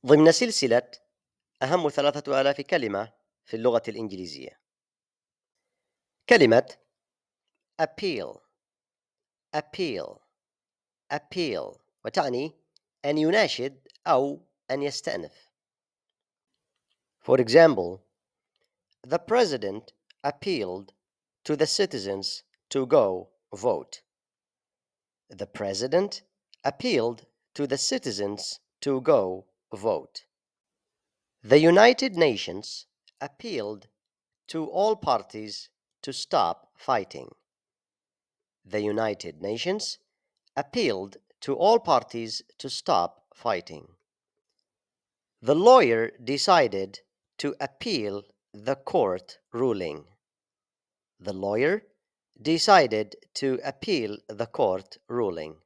ضمن سلسلة أهم 3000 كلمة في اللغة الإنجليزية. كلمة appeal appeal appeal وتعني أن يناشد أو أن يستأنف. For example, the president appealed to the citizens to go vote. The president appealed to the citizens to go vote. The United Nations appealed to all parties to stop fighting. The United Nations appealed to all parties to stop fighting. The lawyer decided to appeal the court ruling. The lawyer decided to appeal the court ruling.